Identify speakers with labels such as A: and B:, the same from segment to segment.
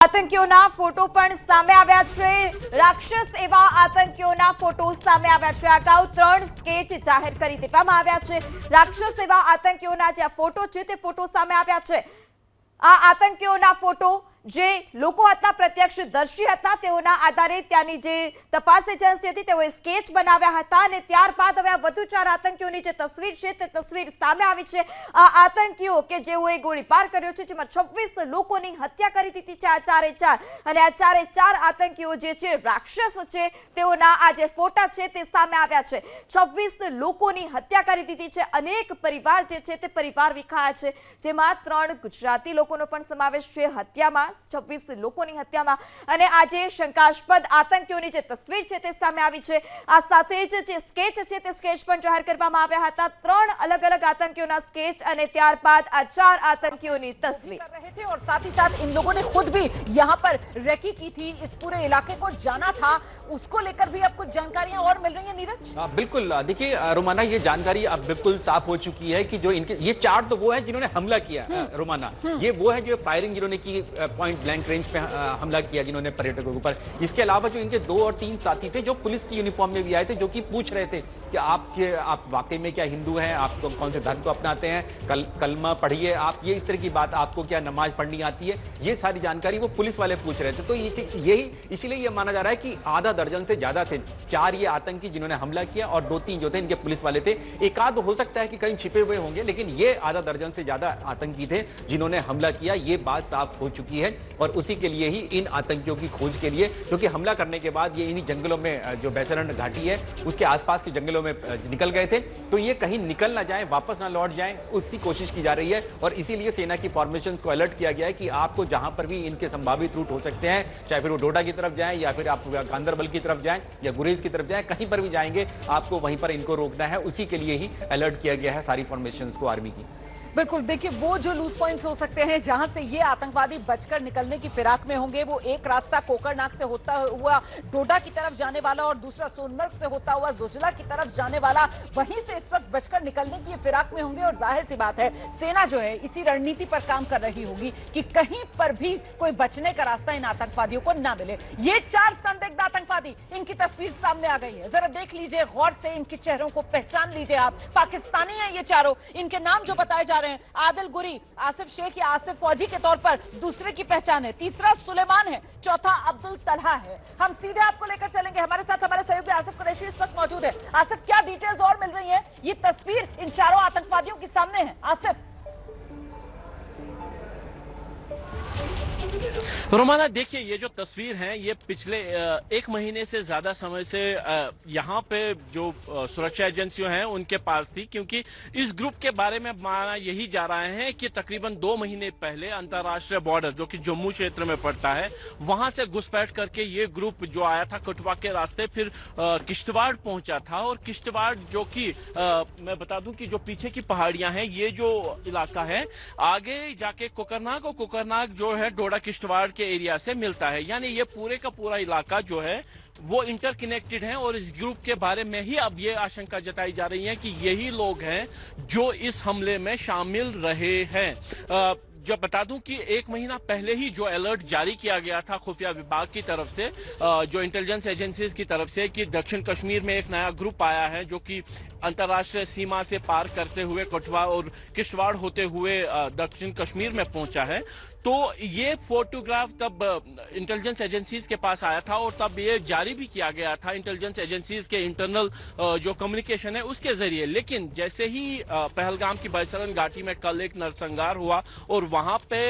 A: આતંકીઓના photo પણ સામે આવ્યા છે। રાક્ષસ એવા આતંકીઓના ફોટો સામે આવ્યા છે। અગાઉ 3 સ્કેચ જાહેર કરી દેવામાં આવ્યા છે। રાક્ષસ એવા આતંકીઓના જે ફોટો છે તે ફોટો સામે આવ્યા છે। આ આતંકીઓના ફોટો જે લોકો હતા, પ્રત્યક્ષદર્શી હતા, તેઓના આધારે ત્યાંની જે તપાસ એજન્સી હતી તેઓએ સ્કેચ બનાવ્યા હતા અને ત્યારબાદ હવે આ વધુ 4 આતંકીઓની જે તસવીર છે તે તસવીર સામે આવી છે। આ આતંકીઓ કે જેઓએ ગોળીબાર કર્યો છે, જેમાં 26 લોકોની હત્યા કરી દીધી છે। આ ચારે ચાર અને આ ચારે ચાર આતંકીઓ જે છે રાક્ષસ છે, તેઓના આ જે ફોટા છે તે સામે આવ્યા છે। 26 લોકોની હત્યા કરી દીધી છે। અનેક પરિવાર જે છે તે પરિવાર વિખાયા છે, જેમાં 3 ગુજરાતી લોકોનો પણ સમાવેશ છે હત્યામાં। 26 લોકોની હત્યામાં અને આજે શંકાસ્પદ આતંકીઓની જે તસવીર છે તે સામે આવી છે। આ સાથે જ જે સ્કેચ છે તે સ્કેચ પણ જાહેર કરવામાં આવ્યા હતા। 3 अलग अलग आतंकियों स्केच और ત્યારબાદ આ 4 आतंकियों तस्वीर
B: कर रहे थे और साथ ही साथ इन लोगों ने खुद भी यहाँ पर रेकी की थी, इस पूरे इलाके को जाना था। उसको लेकर भी अब कुछ जानकारियां और मिल रही हैं नीरज।
C: बिल्कुल, देखिए रोमाना, ये जानकारी अब बिल्कुल साफ हो चुकी है कि जो इनके ये 4 तो वो है जिन्होंने हमला किया। रोमाना, ये वो है जो फायरिंग जिन्होंने की, पॉइंट ब्लैंक रेंज पे हमला किया जिन्होंने पर्यटकों के ऊपर। इसके अलावा जो इनके 2 और 3 साथी थे जो पुलिस की यूनिफॉर्म में भी आए थे, जो कि पूछ रहे थे कि आप वाकई में क्या हिंदू हैं, आप कौन से धर्म को अपनाते हैं, कलमा पढ़िए आप, ये इस तरह की बात, आपको क्या नमाज पढ़नी आती है, ये सारी जानकारी वो पुलिस वाले पूछ रहे थे। तो यही इसलिए ये माना जा रहा है कि आधा दर्जन से ज्यादा थे 4 ये आतंकी जिन्होंने हमला किया और 2-3 जो थे इनके पुलिस वाले थे। एक आध हो सकता है कि कहीं छिपे हुए होंगे, लेकिन ये आधा दर्जन से ज्यादा आतंकी थे जिन्होंने हमला किया। ये बात साफ हो चुकी है और उसी के लिए ही इन आतंकियों की खोज के लिए, क्योंकि हमला करने के बाद ये इन्हीं जंगलों में, जो बैसरण घाटी है उसके आसपास के जंगलों में निकल गए थे, तो ये कहीं निकल ना जाए, वापस ना लौट जाए, उसकी कोशिश की जा रही है। और इसीलिए सेना की फॉर्मेशन को अलर्ट किया गया है कि आपको जहां पर भी इनके संभावित रूट हो सकते हैं, चाहे फिर वो डोडा की तरफ जाएं या फिर आप गांदरबल की तरफ जाएं या गुरेज की तरफ जाएं, कहीं पर भी जाएंगे आपको वहीं पर इनको रोकना है। उसी के लिए ही अलर्ट किया गया है सारी फॉर्मेशन को आर्मी की।
B: बिल्कुल, देखिए वो जो लूज पॉइंट्स हो सकते हैं जहां से ये आतंकवादी बचकर निकलने की फिराक में होंगे, वो एक रास्ता कोकरनाग से होता हुआ डोडा की तरफ जाने वाला और दूसरा सोनमर्ग से होता हुआ जोजिला की तरफ जाने वाला, वहीं से इस वक्त बचकर निकलने की फिराक में होंगे। और जाहिर सी बात है, सेना जो है इसी रणनीति पर काम कर रही होगी कि कहीं पर भी कोई बचने का रास्ता इन आतंकवादियों को ना मिले। ये 4 संदिग्ध आतंकवादी, इनकी तस्वीर सामने आ गई है, जरा देख लीजिए गौर से, इनके चेहरों को पहचान लीजिए आप। पाकिस्तानी है ये चारों। इनके नाम जो बताए जा रहे हैं, आदिल गुरी, आसिफ शेख या आसिफ फौजी के तौर पर दूसरे की पहचान है, तीसरा सुलेमान है, चौथा अब्दुल तलहा है। हम सीधे आपको लेकर चलेंगे, हमारे साथ हमारे सहयोगी आसिफ कुरैशी इस वक्त मौजूद है। आसिफ, क्या डिटेल्स और मिल रही है? ये तस्वीर इन चारों आतंकवादियों के सामने है। आसिफ।
D: रोमाना, देखिए ये जो तस्वीर है ये पिछले 1 महीने से ज्यादा समय से यहाँ पे जो सुरक्षा एजेंसियों हैं उनके पास थी, क्योंकि इस ग्रुप के बारे में माना यही जा रहा है कि तकरीबन 2 महीने पहले अंतर्राष्ट्रीय बॉर्डर जो कि जम्मू क्षेत्र में पड़ता है, वहां से घुसपैठ करके ये ग्रुप जो आया था कठुआ के रास्ते, फिर किश्तवाड़ पहुंचा था। और किश्तवाड़ जो कि मैं बता दूं कि जो पीछे की पहाड़ियां हैं, ये जो इलाका है आगे जाके कोकरनाग, और कोकरनाग जो है डोडा किश्तवाड़ के एरिया से मिलता है। यानी ये पूरे का पूरा इलाका जो है वो इंटरकनेक्टेड है। और इस ग्रुप के बारे में ही अब ये आशंका जताई जा रही है कि यही लोग हैं जो इस हमले में शामिल रहे हैं। जो बता दूं कि 1 महीना पहले ही जो अलर्ट जारी किया गया था खुफिया विभाग की तरफ से, जो इंटेलिजेंस एजेंसीज की तरफ से, कि दक्षिण कश्मीर में एक नया ग्रुप आया है जो कि अंतर्राष्ट्रीय सीमा से पार करते हुए कठुआ और किश्तवाड़ होते हुए दक्षिण कश्मीर में पहुंचा है। तो ये फोटोग्राफ तब इंटेलिजेंस एजेंसीज के पास आया था और तब ये जारी भी किया गया था इंटेलिजेंस एजेंसीज के इंटरनल जो कम्युनिकेशन है उसके जरिए। लेकिन जैसे ही पहलगाम की बैसरण घाटी में कल एक नरसंहार हुआ और वहां पे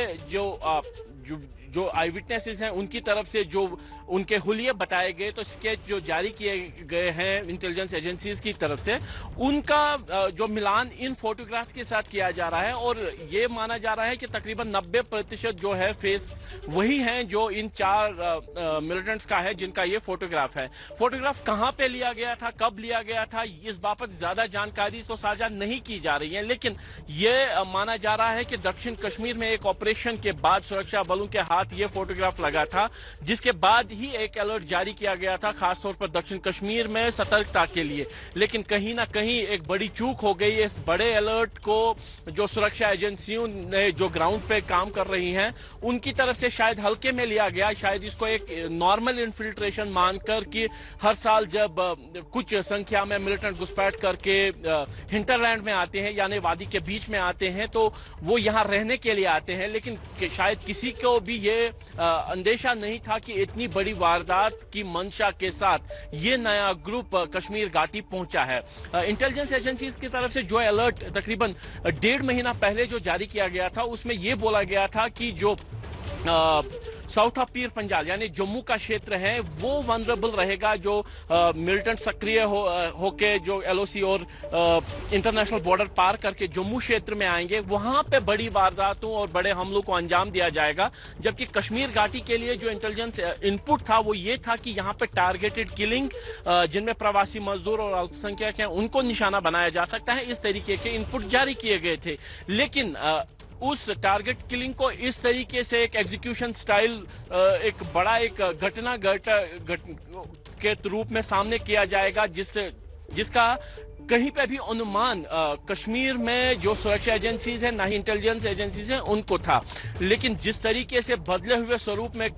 D: जो आई विटनेसेस हैं उनकी तरफ से जो उनके हुलिये बताए गए, तो स्केच जो जारी किए गए हैं इंटेलिजेंस एजेंसीज की तरफ से, उनका जो मिलान इन फोटोग्राफ्स के साथ किया जा रहा है। और ये माना जा रहा है कि तकरीबन 90% जो है फेस वही हैं जो इन 4 मिलिटेंट्स का है जिनका ये फोटोग्राफ है। फोटोग्राफ कहां पे लिया गया था, कब लिया गया था, इस बाबत ज्यादा जानकारी तो साझा नहीं की जा रही है। लेकिन ये माना जा रहा है कि दक्षिण कश्मीर में एक ऑपरेशन के बाद सुरक्षा बलों के हाथ साथ ये फोटोग्राफ लगा था, जिसके बाद ही एक अलर्ट जारी किया गया था, खासतौर पर दक्षिण कश्मीर में सतर्कता के लिए। लेकिन कहीं ना कहीं एक बड़ी चूक हो गई। इस बड़े अलर्ट को जो सुरक्षा एजेंसियों ने जो ग्राउंड पे काम कर रही हैं, उनकी तरफ से शायद हल्के में लिया गया। शायद इसको एक नॉर्मल इन्फिल्ट्रेशन मानकर कि हर साल जब कुछ संख्या में मिलिटेंट घुसपैठ करके हिंटरलैंड में आते हैं, यानी वादी के बीच में आते हैं, तो वो यहां रहने के लिए आते हैं। लेकिन शायद किसी को भी ये अंदेशा नहीं था कि इतनी बड़ी वारदात की मंशा के साथ ये नया ग्रुप कश्मीर घाटी पहुंचा है। इंटेलिजेंस एजेंसीज की तरफ से जो अलर्ट तकरीबन 1.5 महीना पहले जो जारी किया गया था, उसमें ये बोला गया था कि जो साउथ ऑफ पीर पंजाल यानी जम्मू का क्षेत्र है वो वनरेबल रहेगा। जो मिलिटेंट सक्रिय होके जो एलओसी और इंटरनेशनल बॉर्डर पार करके जम्मू क्षेत्र में आएंगे, वहां पे बड़ी वारदातों और बड़े हमलों को अंजाम दिया जाएगा। जबकि कश्मीर घाटी के लिए जो इंटेलिजेंस इनपुट था वो ये था कि यहां पे टारगेटेड किलिंग, जिनमें प्रवासी मजदूर और अल्पसंख्यक हैं, उनको निशाना बनाया जा सकता है। इस तरीके के इनपुट जारी किए गए थे। लेकिन उस टारगेट किलिंग को इस तरीके से एक एग्जीक्यूशन स्टाइल, एक बड़ा एक घटना के रूप में सामने किया जाएगा, जिसका कहीं पे भी अनुमान कश्मीर में जो सुरक्षा एजेंसीज है, ना ही इंटेलिजेंस एजेंसीज हैं, उनको था। लेकिन जिस तरीके से बदले हुए स्वरूप में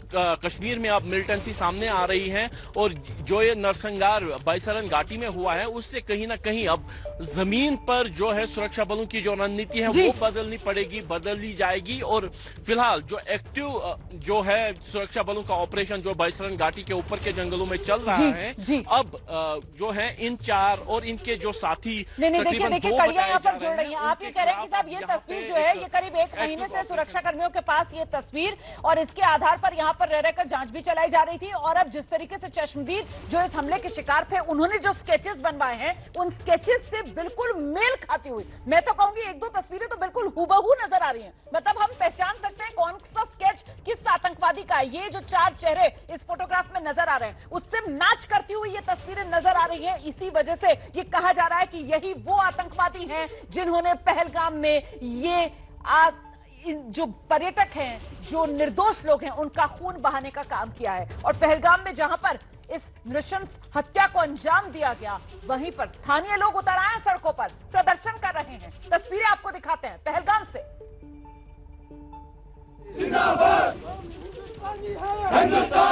D: कश्मीर में अब मिलिटेंसी सामने आ रही है और जो ये नरसंहार बाईसरन घाटी में हुआ है, उससे कहीं ना कहीं अब जमीन पर जो है सुरक्षा बलों की जो रणनीति है वो बदलनी पड़ेगी, बदली जाएगी। और फिलहाल जो एक्टिव जो है सुरक्षा बलों का ऑपरेशन जो बाईसरन घाटी के ऊपर के जंगलों में चल रहा है, अब जो है इन 4 और इनके जो साथी
B: देखिए कड़ियां यहाँ पर जुड़ रही हैं। आप ये कह रहे हैं कि साहब ये तस्वीर जो है ये करीब 1 महीने से सुरक्षा कर्मियों के पास ये तस्वीर, और इसके आधार पर यहाँ पर रह रहकर जांच भी चलाई जा रही थी। और अब जिस तरीके से चश्मदीद जो इस हमले के शिकार थे, उन्होंने जो स्केचेस बनवाए हैं, उन स्केचेस से बिल्कुल मेल खाती हुई, मैं तो कहूंगी 1-2 तस्वीरें तो बिल्कुल हुबहू नजर आ रही हैं। मतलब हम पहचान सकते हैं कौन सा स्केच किस आतंकवादी का है। ये जो 4 चेहरे इस फोटोग्राफ में नजर आ रहे हैं, उससे मैच करती हुई ये तस्वीरें नजर आ रही हैं। इसी वजह से ये कहा जा रहा है कि यही वो आतंकवादी हैं जिन्होंने पहलगाम में ये जो पर्यटक हैं, जो निर्दोष लोग हैं, उनका खून बहाने का काम किया है। और पहलगाम में जहां पर इस नृशंस हत्या को अंजाम दिया गया, वहीं पर स्थानीय लोग उतर आए हैं सड़कों पर, प्रदर्शन कर रहे हैं। तस्वीरें आपको दिखाते हैं पहलगाम से।
E: जिंदाबाद हिंदुस्तान